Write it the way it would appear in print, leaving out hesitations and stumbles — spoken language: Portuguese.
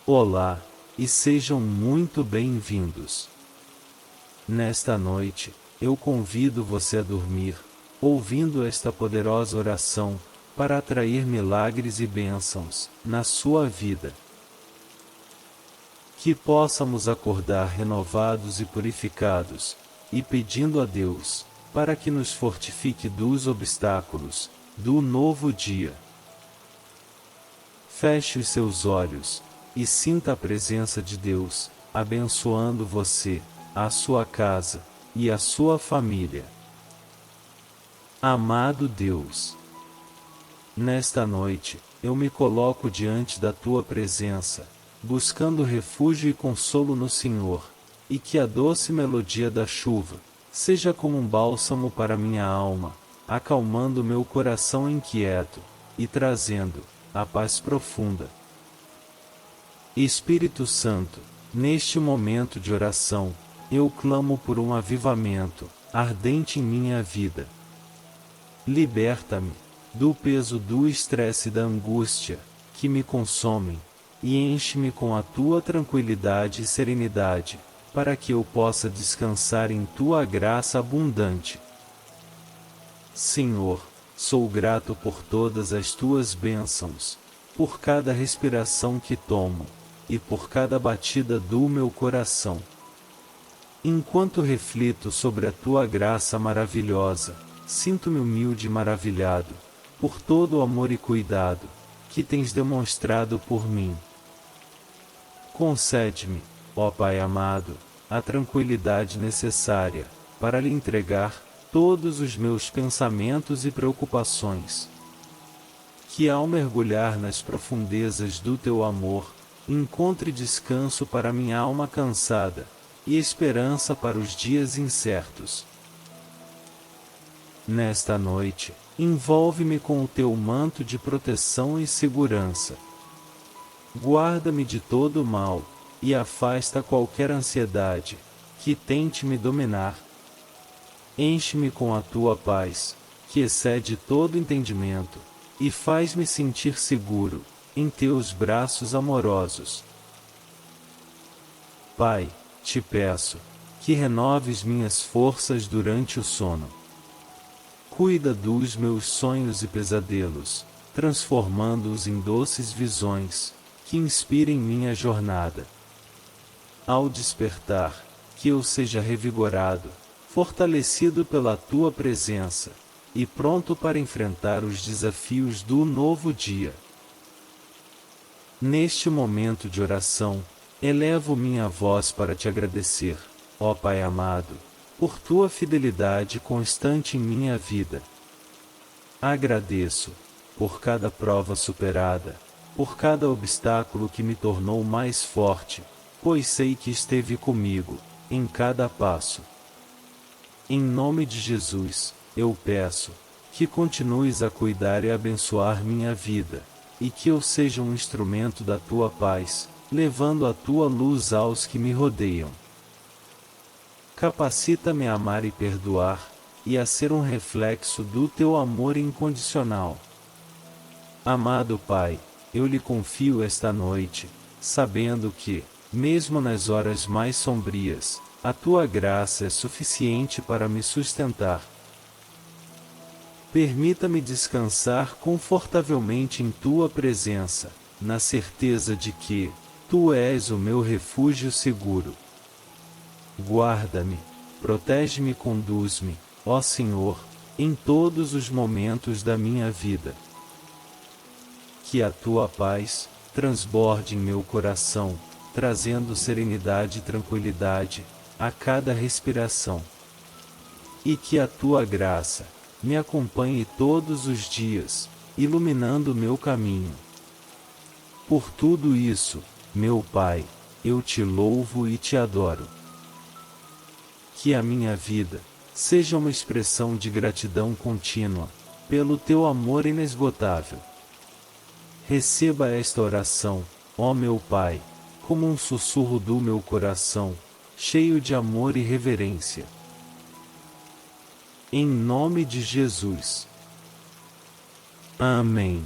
Olá, e sejam muito bem-vindos. Nesta noite, eu convido você a dormir, ouvindo esta poderosa oração, para atrair milagres e bênçãos na sua vida. Que possamos acordar renovados e purificados, e pedindo a Deus, para que nos fortifique dos obstáculos, do novo dia. Feche os seus olhos, e sinta a presença de Deus, abençoando você, a sua casa, e a sua família. Amado Deus, nesta noite, eu me coloco diante da tua presença, buscando refúgio e consolo no Senhor, e que a doce melodia da chuva seja como um bálsamo para minha alma, acalmando meu coração inquieto, e trazendo a paz profunda. Espírito Santo, neste momento de oração, eu clamo por um avivamento ardente em minha vida. Liberta-me do peso do estresse e da angústia que me consomem, e enche-me com a tua tranquilidade e serenidade, para que eu possa descansar em tua graça abundante. Senhor, sou grato por todas as tuas bênçãos, por cada respiração que tomo, e por cada batida do meu coração. Enquanto reflito sobre a tua graça maravilhosa, sinto-me humilde e maravilhado, por todo o amor e cuidado que tens demonstrado por mim. Concede-me, ó Pai amado, a tranquilidade necessária para lhe entregar todos os meus pensamentos e preocupações. Que ao mergulhar nas profundezas do teu amor, encontre descanso para minha alma cansada, e esperança para os dias incertos. Nesta noite, envolve-me com o teu manto de proteção e segurança. Guarda-me de todo o mal, e afasta qualquer ansiedade que tente me dominar. Enche-me com a tua paz, que excede todo entendimento, e faz-me sentir seguro em teus braços amorosos. Pai, te peço que renoves minhas forças durante o sono. Cuida dos meus sonhos e pesadelos, transformando-os em doces visões que inspirem minha jornada. Ao despertar, que eu seja revigorado, fortalecido pela tua presença, e pronto para enfrentar os desafios do novo dia. Neste momento de oração, elevo minha voz para te agradecer, ó Pai amado, por tua fidelidade constante em minha vida. Agradeço por cada prova superada, por cada obstáculo que me tornou mais forte, pois sei que esteve comigo em cada passo. Em nome de Jesus, eu peço que continues a cuidar e abençoar minha vida, e que eu seja um instrumento da tua paz, levando a tua luz aos que me rodeiam. Capacita-me a amar e perdoar, e a ser um reflexo do teu amor incondicional. Amado Pai, eu lhe confio esta noite, sabendo que, mesmo nas horas mais sombrias, a tua graça é suficiente para me sustentar. Permita-me descansar confortavelmente em tua presença, na certeza de que tu és o meu refúgio seguro. Guarda-me, protege-me e conduz-me, ó Senhor, em todos os momentos da minha vida. Que a tua paz transborde em meu coração, trazendo serenidade e tranquilidade a cada respiração. E que a tua graça me acompanhe todos os dias, iluminando meu caminho. Por tudo isso, meu Pai, eu te louvo e te adoro. Que a minha vida seja uma expressão de gratidão contínua, pelo teu amor inesgotável. Receba esta oração, ó meu Pai, como um sussurro do meu coração, cheio de amor e reverência. Em nome de Jesus. Amém.